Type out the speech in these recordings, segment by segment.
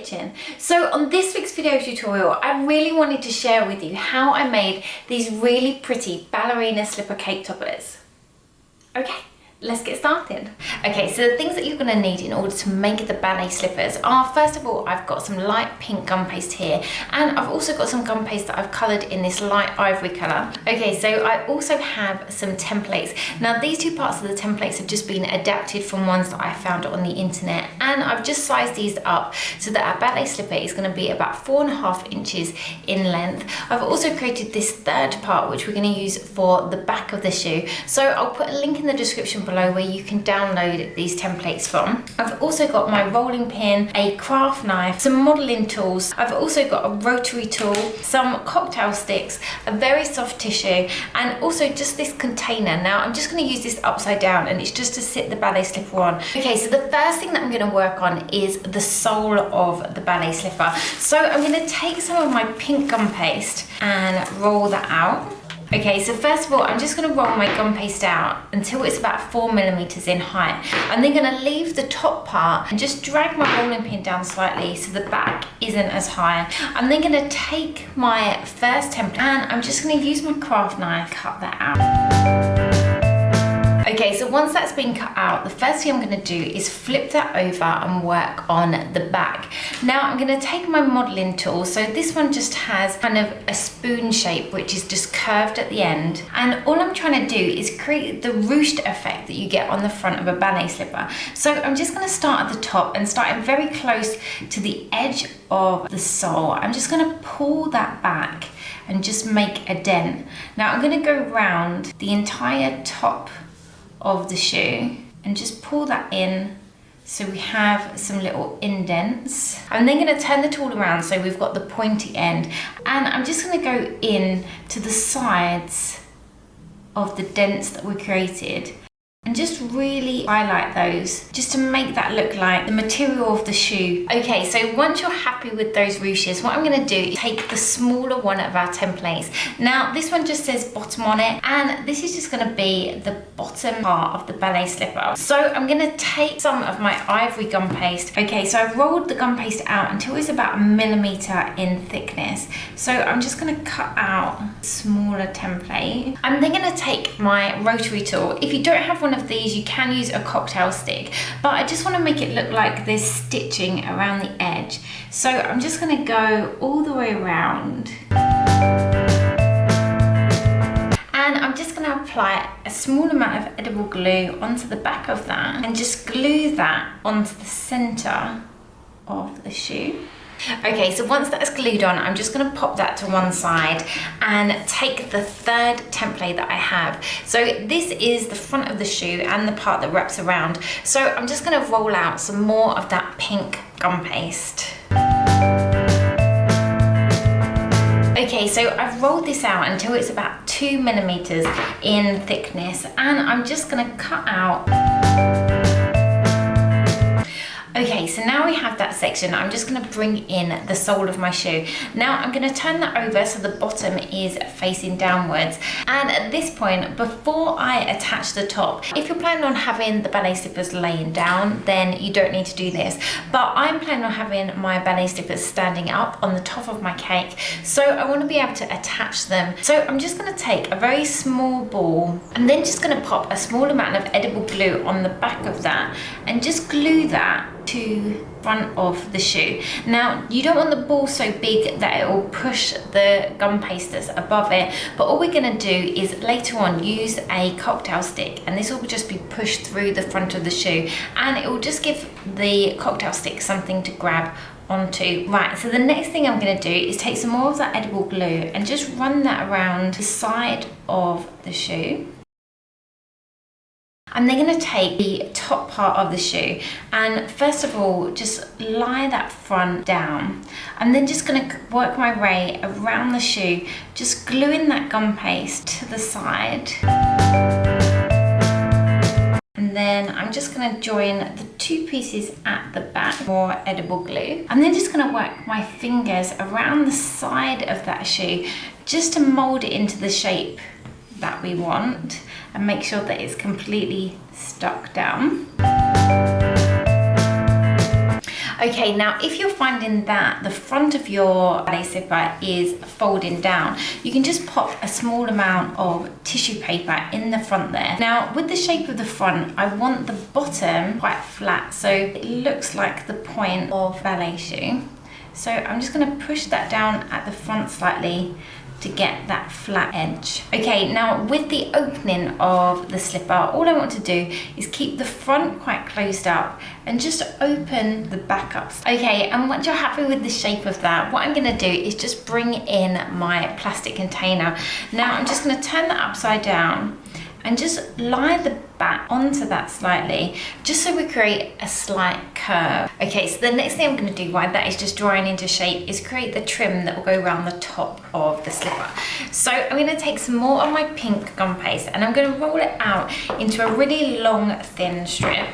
kitchen. So on this week's video tutorial, I really wanted to share with you how I made these really pretty ballerina slipper cake toppers. Okay, let's get started. Okay, so the things that you're going to need in order to make the ballet slippers are, first of all, I've got some light pink gum paste here, and I've also got some gum paste that I've coloured in this light ivory colour. Okay, so I also have some templates. Now these two parts of the templates have just been adapted from ones that I found on the internet, and I've just sized these up so that our ballet slipper is going to be about 4.5 inches in length. I've also created this third part which we're going to use for the back of the shoe, so I'll put a link in the description below where you can download these templates from. I've also got my rolling pin, a craft knife, some modelling tools. I've also got a rotary tool, some cocktail sticks, a very soft tissue, and also just this container. Now I'm just going to use this upside down, and it's just to sit the ballet slipper on. Okay, so the first thing that I'm going to work on is the sole of the ballet slipper. So I'm going to take some of my pink gum paste and roll that out. Okay, so first of all, I'm just going to roll my gum paste out until it's about 4mm in height. I'm then going to leave the top part and just drag my rolling pin down slightly so the back isn't as high. I'm then going to take my first template and I'm just going to use my craft knife, cut that out. Okay, so once that's been cut out, the first thing I'm going to do is flip that over and work on the back. Now I'm going to take my modelling tool. So this one just has kind of a spoon shape which is just curved at the end, and all I'm trying to do is create the ruched effect that you get on the front of a ballet slipper. So I'm just going to start at the top and starting very close to the edge of the sole. I'm just going to pull that back and just make a dent. Now I'm going to go round the entire top of the shoe and just pull that in so we have some little indents. I'm then going to turn the tool around so we've got the pointy end, and I'm just going to go in to the sides of the dents that we created and just really highlight those just to make that look like the material of the shoe. Okay, so once you're happy with those ruches, what I'm going to do is take the smaller one of our templates. Now this one just says bottom on it, and this is just going to be the bottom part of the ballet slipper. So I'm going to take some of my ivory gum paste. Okay, so I rolled the gum paste out until it's about 1mm in thickness. So I'm just going to cut out a smaller template. I'm then going to take my rotary tool. If you don't have one of these, you can use a cocktail stick, but I just want to make it look like there's stitching around the edge. So I'm just going to go all the way around, and I'm just going to apply a small amount of edible glue onto the back of that and just glue that onto the center of the shoe. Okay, so once that's glued on, I'm just going to pop that to one side and take the third template that I have. So this is the front of the shoe and the part that wraps around. So I'm just going to roll out some more of that pink gum paste. Okay, so I've rolled this out until it's about 2mm in thickness, and I'm just going to cut out. Okay, so now we have that section. I'm just going to bring in the sole of my shoe. Now I'm going to turn that over so the bottom is facing downwards. And at this point, before I attach the top, if you're planning on having the ballet slippers laying down, then you don't need to do this. But I'm planning on having my ballet slippers standing up on the top of my cake, so I want to be able to attach them. So I'm just going to take a very small ball and then just going to pop a small amount of edible glue on the back of that and just glue that to front of the shoe. Now you don't want the ball so big that it will push the gum paste that's above it, but all we're going to do is later on use a cocktail stick, and this will just be pushed through the front of the shoe, and it will just give the cocktail stick something to grab onto. Right, so the next thing I'm going to do is take some more of that edible glue and just run that around the side of the shoe. I'm then going to take the top part of the shoe and first of all just lie that front down. I'm then just going to work my way around the shoe, just gluing that gum paste to the side. And then I'm just going to join the two pieces at the back, more edible glue. I'm then just going to work my fingers around the side of that shoe just to mold it into the shape that we want and make sure that it's completely stuck down. Okay, now if you're finding that the front of your ballet slipper is folding down, you can just pop a small amount of tissue paper in the front there. Now with the shape of the front, I want the bottom quite flat, so it looks like the point of ballet shoe. So I'm just going to push that down at the front slightly to get that flat edge. Okay, now with the opening of the slipper, all I want to do is keep the front quite closed up and just open the back up. Okay, and once you're happy with the shape of that, what I'm gonna do is just bring in my plastic container. Now I'm just gonna turn that upside down and just lie the back onto that slightly, just so we create a slight curve. Okay, so the next thing I'm going to do while that is just drying into shape is create the trim that will go around the top of the slipper. So I'm going to take some more of my pink gum paste and I'm going to roll it out into a really long, thin strip.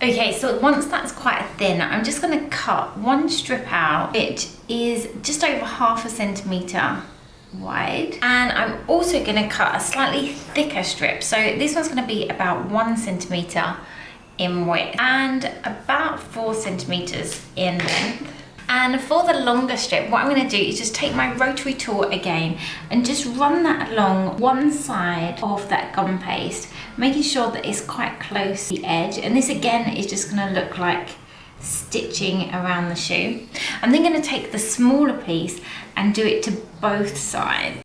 Okay, so once that's quite thin, I'm just going to cut one strip out, which is just over 1/2 centimetre wide, and I'm also going to cut a slightly thicker strip, so this one's going to be about 1 centimetre in width and about 4 centimetres in length. And for the longer strip, what I'm going to do is just take my rotary tool again and just run that along one side of that gum paste, making sure that it's quite close to the edge, and this again is just going to look like stitching around the shoe. I'm then going to take the smaller piece and do it to both sides.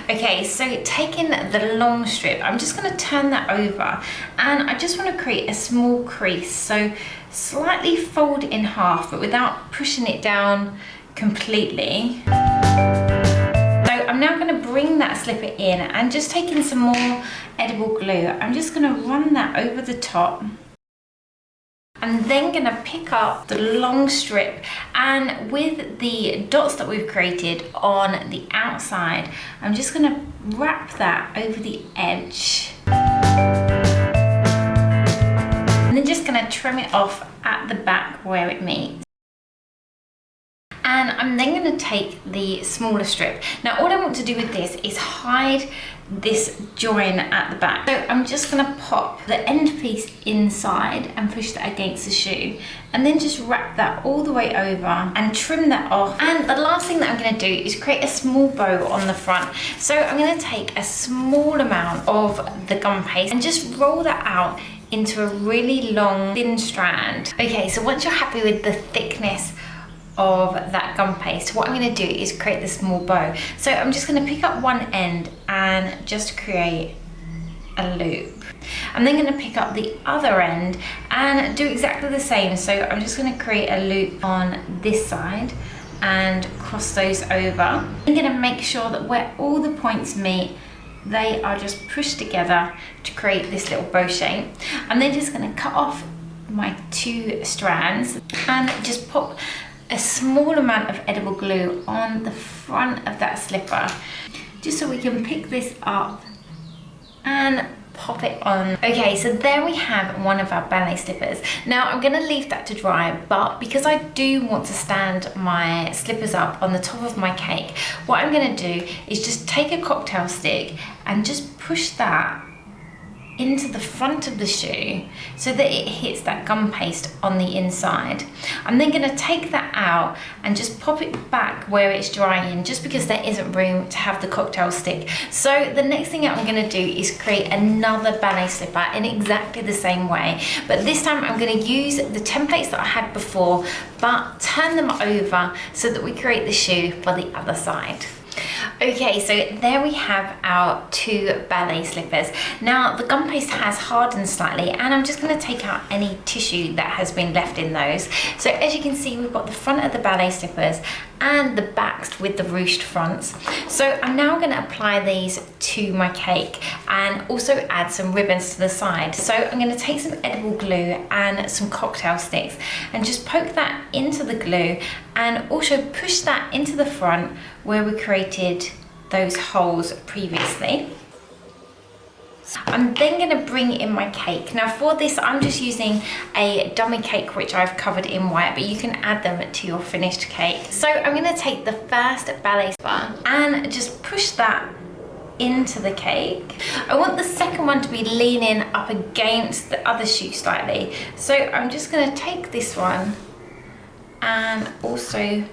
Okay, so taking the long strip, I'm just going to turn that over and I just want to create a small crease, so slightly fold in half but without pushing it down completely. So I'm now going to bring that slipper in and just taking some more edible glue, I'm just going to run that over the top. I'm then going to pick up the long strip, and with the dots that we've created on the outside, I'm just going to wrap that over the edge. And then just going to trim it off at the back where it meets. And I'm then going to take the smaller strip. Now all I want to do with this is hide this join at the back. So I'm just going to pop the end piece inside and push that against the shoe, and then just wrap that all the way over and trim that off. And the last thing that I'm going to do is create a small bow on the front. So I'm going to take a small amount of the gum paste and just roll that out into a really long thin strand. Okay, so once you're happy with the thickness of that gum paste, what I'm going to do is create the small bow. So I'm just going to pick up one end and just create a loop. I'm then going to pick up the other end and do exactly the same. So I'm just going to create a loop on this side and cross those over. I'm going to make sure that where all the points meet, they are just pushed together to create this little bow shape. I'm then just going to cut off my 2 strands and just pop a small amount of edible glue on the front of that slipper, just so we can pick this up and pop it on. Okay, so there we have one of our ballet slippers. Now I'm going to leave that to dry, but because I do want to stand my slippers up on the top of my cake, what I'm going to do is just take a cocktail stick and just push that into the front of the shoe so that it hits that gum paste on the inside. I'm then going to take that out and just pop it back where it's drying, just because there isn't room to have the cocktail stick. So the next thing I'm going to do is create another ballet slipper in exactly the same way, but this time I'm going to use the templates that I had before but turn them over so that we create the shoe for the other side. Okay, so there we have our 2 ballet slippers. Now the gum paste has hardened slightly, and I'm just going to take out any tissue that has been left in those. So as you can see, we've got the front of the ballet slippers and the backs with the ruched fronts. So I'm now going to apply these to my cake and also add some ribbons to the side. So I'm going to take some edible glue and some cocktail sticks and just poke that into the glue and also push that into the front where we created those holes previously. I'm then going to bring in my cake. Now for this, I'm just using a dummy cake which I've covered in white, but you can add them to your finished cake. So I'm going to take the first ballet slipper and just push that into the cake. I want the second one to be leaning up against the other shoe slightly. So I'm just going to take this one and also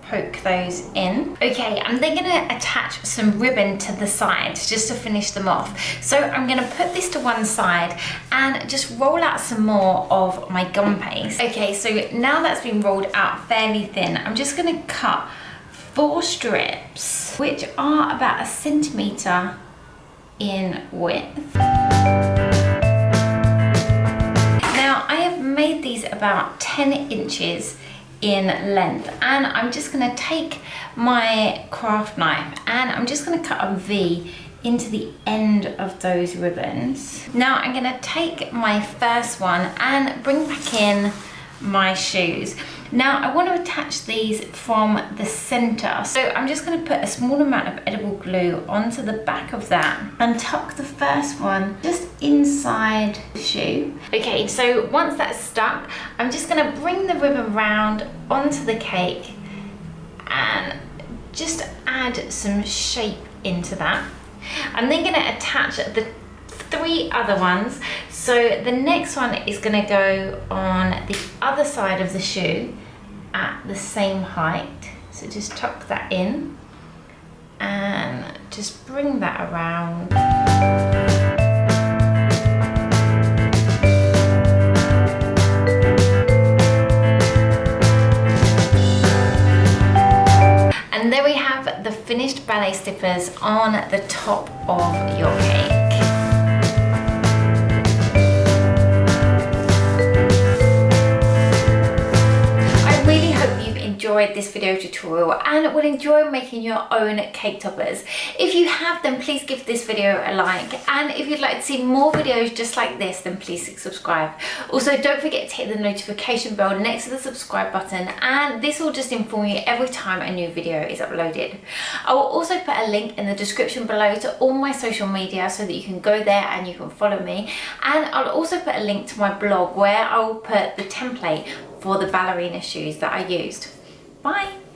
poke those in. Okay, I'm then going to attach some ribbon to the sides just to finish them off. So I'm going to put this to one side and just roll out some more of my gum paste. Okay, so now that's been rolled out fairly thin, I'm just going to cut 4 strips, which are about 1 centimetre in width. Now I have made these about 10 inches in length, and I'm just going to take my craft knife and I'm just going to cut a V into the end of those ribbons. Now I'm going to take my first one and bring back in my shoes. Now I want to attach these from the center, so I'm just going to put a small amount of edible glue onto the back of that and tuck the first one just inside the shoe. Okay, so once that's stuck, I'm just going to bring the ribbon round onto the cake and just add some shape into that. I'm then going to attach the 3 other ones. So the next one is going to go on the other side of the shoe at the same height. So just tuck that in and just bring that around. And there we have the finished ballet slippers on the top of your cake. Enjoyed this video tutorial and will enjoy making your own cake toppers. If you have, then please give this video a like, and if you'd like to see more videos just like this, then please subscribe. Also, don't forget to hit the notification bell next to the subscribe button, and this will just inform you every time a new video is uploaded. I will also put a link in the description below to all my social media so that you can go there and you can follow me, and I'll also put a link to my blog where I will put the template for the ballerina shoes that I used. Bye!